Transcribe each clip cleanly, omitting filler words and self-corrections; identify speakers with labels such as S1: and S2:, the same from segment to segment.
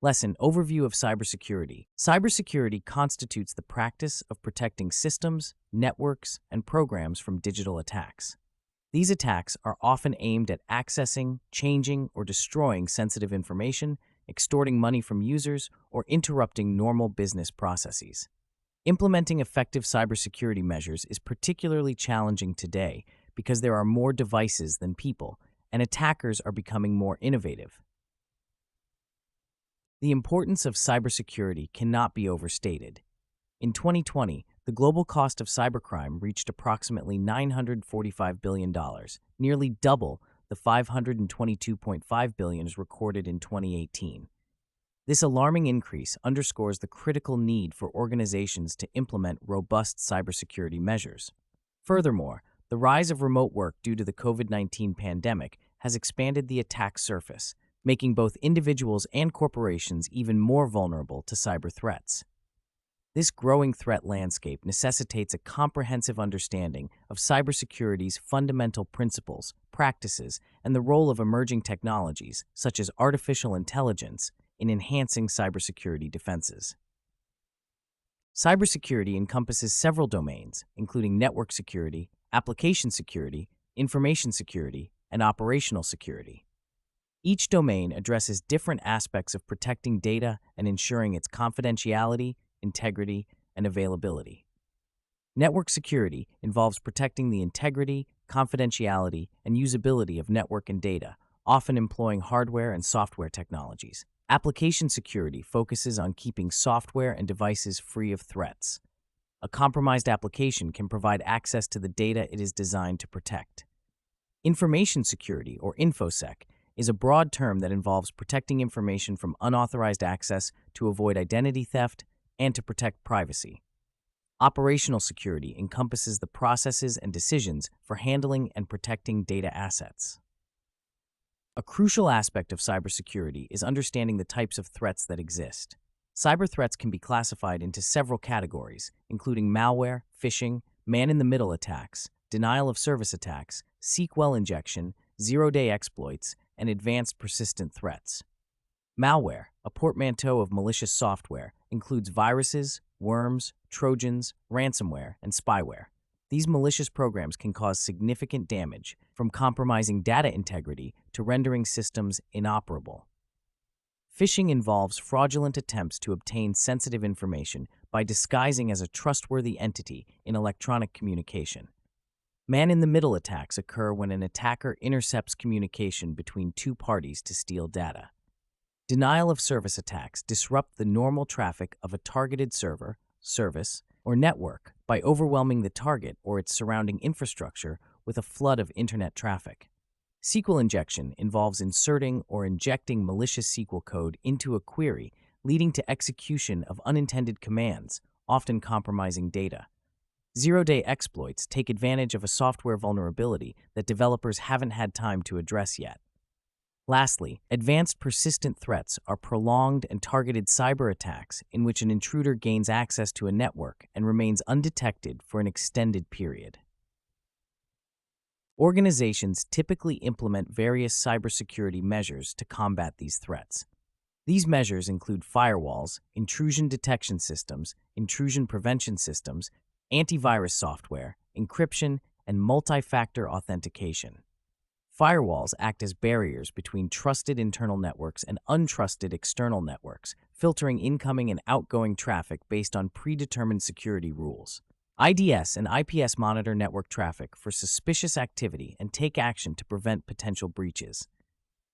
S1: Lesson Overview of Cybersecurity. Cybersecurity constitutes the practice of protecting systems, networks, and programs from digital attacks. These attacks are often aimed at accessing, changing, or destroying sensitive information, extorting money from users, or interrupting normal business processes. Implementing effective cybersecurity measures is particularly challenging today because there are more devices than people, and attackers are becoming more innovative. The importance of cybersecurity cannot be overstated. In 2020, the global cost of cybercrime reached approximately $945 billion, nearly double the $522.5 billion recorded in 2018. This alarming increase underscores the critical need for organizations to implement robust cybersecurity measures. Furthermore, the rise of remote work due to the COVID-19 pandemic has expanded the attack surface, making both individuals and corporations even more vulnerable to cyber threats. This growing threat landscape necessitates a comprehensive understanding of cybersecurity's fundamental principles, practices, and the role of emerging technologies, such as artificial intelligence, in enhancing cybersecurity defenses. Cybersecurity encompasses several domains, including network security, application security, information security, and operational security. Each domain addresses different aspects of protecting data and ensuring its confidentiality, integrity, and availability. Network security involves protecting the integrity, confidentiality, and usability of network and data, often employing hardware and software technologies. Application security focuses on keeping software and devices free of threats. A compromised application can provide access to the data it is designed to protect. Information security, or InfoSec, is a broad term that involves protecting information from unauthorized access to avoid identity theft and to protect privacy. Operational security encompasses the processes and decisions for handling and protecting data assets. A crucial aspect of cybersecurity is understanding the types of threats that exist. Cyber threats can be classified into several categories, including malware, phishing, man-in-the-middle attacks, denial-of-service attacks, SQL injection, zero-day exploits, and advanced persistent threats. Malware, a portmanteau of malicious software, includes viruses, worms, trojans, ransomware, and spyware. These malicious programs can cause significant damage, from compromising data integrity to rendering systems inoperable. Phishing involves fraudulent attempts to obtain sensitive information by disguising as a trustworthy entity in electronic communication. Man-in-the-middle attacks occur when an attacker intercepts communication between two parties to steal data. Denial-of-service attacks disrupt the normal traffic of a targeted server, service, or network by overwhelming the target or its surrounding infrastructure with a flood of internet traffic. SQL injection involves inserting or injecting malicious SQL code into a query, leading to execution of unintended commands, often compromising data. Zero-day exploits take advantage of a software vulnerability that developers haven't had time to address yet. Lastly, advanced persistent threats are prolonged and targeted cyber attacks in which an intruder gains access to a network and remains undetected for an extended period. Organizations typically implement various cybersecurity measures to combat these threats. These measures include firewalls, intrusion detection systems, intrusion prevention systems, antivirus software, encryption, and multi-factor authentication. Firewalls act as barriers between trusted internal networks and untrusted external networks, filtering incoming and outgoing traffic based on predetermined security rules. IDS and IPS monitor network traffic for suspicious activity and take action to prevent potential breaches.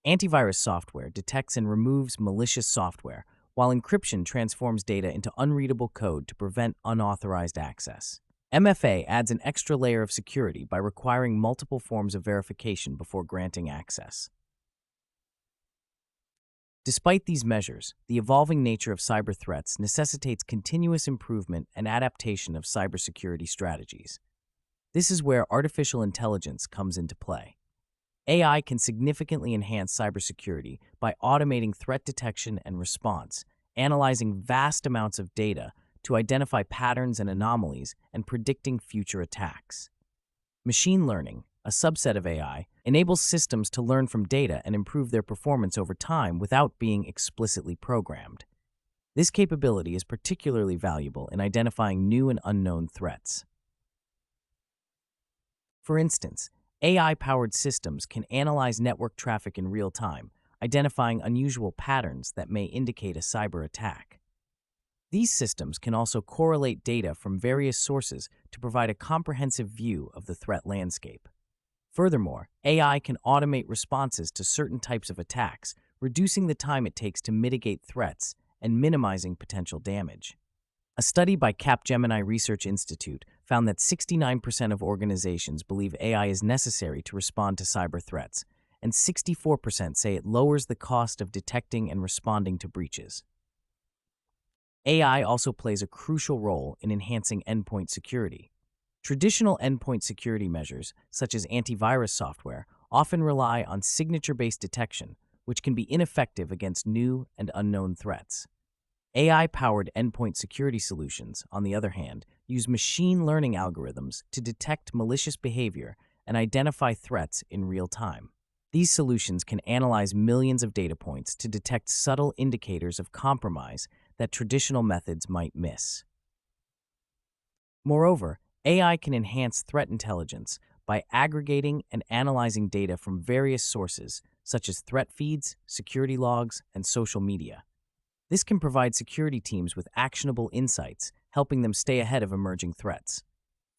S1: Antivirus software detects and removes malicious software, while encryption transforms data into unreadable code to prevent unauthorized access. MFA adds an extra layer of security by requiring multiple forms of verification before granting access. Despite these measures, the evolving nature of cyber threats necessitates continuous improvement and adaptation of cybersecurity strategies. This is where artificial intelligence comes into play. AI can significantly enhance cybersecurity by automating threat detection and response, analyzing vast amounts of data to identify patterns and anomalies, and predicting future attacks. Machine learning, a subset of AI, enables systems to learn from data and improve their performance over time without being explicitly programmed. This capability is particularly valuable in identifying new and unknown threats. For instance, AI-powered systems can analyze network traffic in real time, identifying unusual patterns that may indicate a cyber attack. These systems can also correlate data from various sources to provide a comprehensive view of the threat landscape. Furthermore, AI can automate responses to certain types of attacks, reducing the time it takes to mitigate threats and minimizing potential damage. A study by Capgemini Research Institute found that 69% of organizations believe AI is necessary to respond to cyber threats, and 64% say it lowers the cost of detecting and responding to breaches. AI also plays a crucial role in enhancing endpoint security. Traditional endpoint security measures, such as antivirus software, often rely on signature-based detection, which can be ineffective against new and unknown threats. AI-powered endpoint security solutions, on the other hand, use machine learning algorithms to detect malicious behavior and identify threats in real time. These solutions can analyze millions of data points to detect subtle indicators of compromise that traditional methods might miss. Moreover, AI can enhance threat intelligence by aggregating and analyzing data from various sources, such as threat feeds, security logs, and social media. This can provide security teams with actionable insights, helping them stay ahead of emerging threats.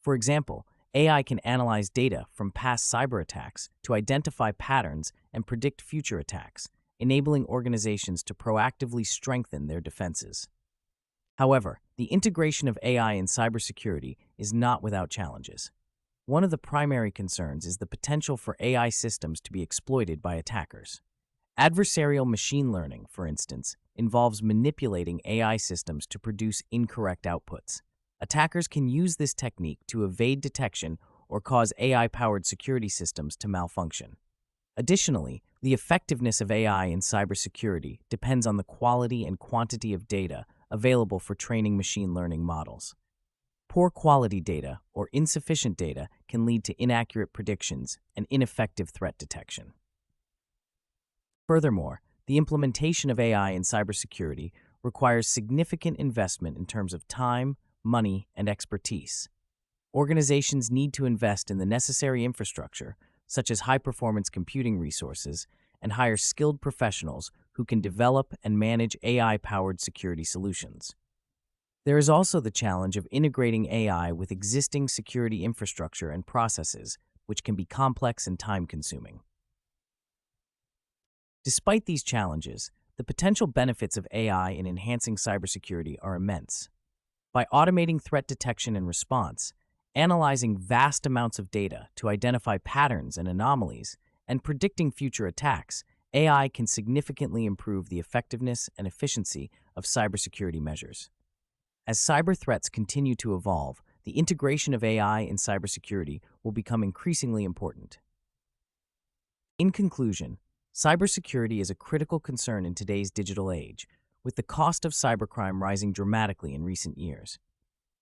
S1: For example, AI can analyze data from past cyber attacks to identify patterns and predict future attacks, enabling organizations to proactively strengthen their defenses. However, the integration of AI in cybersecurity is not without challenges. One of the primary concerns is the potential for AI systems to be exploited by attackers. Adversarial machine learning, for instance, involves manipulating AI systems to produce incorrect outputs. Attackers can use this technique to evade detection or cause AI-powered security systems to malfunction. Additionally, the effectiveness of AI in cybersecurity depends on the quality and quantity of data available for training machine learning models. Poor quality data or insufficient data can lead to inaccurate predictions and ineffective threat detection. Furthermore, the implementation of AI in cybersecurity requires significant investment in terms of time, money, and expertise. Organizations need to invest in the necessary infrastructure, such as high-performance computing resources, and hire skilled professionals who can develop and manage AI-powered security solutions. There is also the challenge of integrating AI with existing security infrastructure and processes, which can be complex and time-consuming. Despite these challenges, the potential benefits of AI in enhancing cybersecurity are immense. By automating threat detection and response, analyzing vast amounts of data to identify patterns and anomalies, and predicting future attacks, AI can significantly improve the effectiveness and efficiency of cybersecurity measures. As cyber threats continue to evolve, the integration of AI in cybersecurity will become increasingly important. In conclusion, cybersecurity is a critical concern in today's digital age, with the cost of cybercrime rising dramatically in recent years.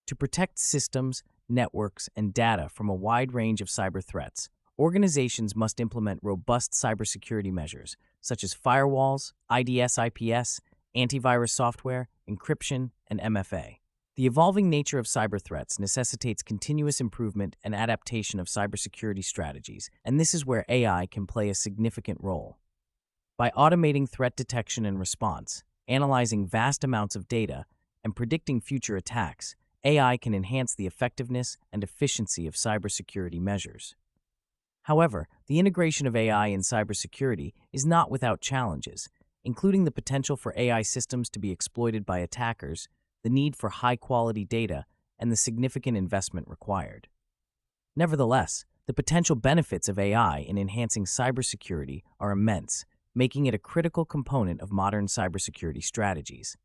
S1: To protect systems, networks, and data from a wide range of cyber threats, organizations must implement robust cybersecurity measures, such as firewalls, IDS/IPS, antivirus software, encryption, and MFA. The evolving nature of cyber threats necessitates continuous improvement and adaptation of cybersecurity strategies, and this is where AI can play a significant role. By automating threat detection and response, analyzing vast amounts of data, and predicting future attacks, AI can enhance the effectiveness and efficiency of cybersecurity measures. However, the integration of AI in cybersecurity is not without challenges, including the potential for AI systems to be exploited by attackers, the need for high-quality data, and the significant investment required. Nevertheless, the potential benefits of AI in enhancing cybersecurity are immense, making it a critical component of modern cybersecurity strategies.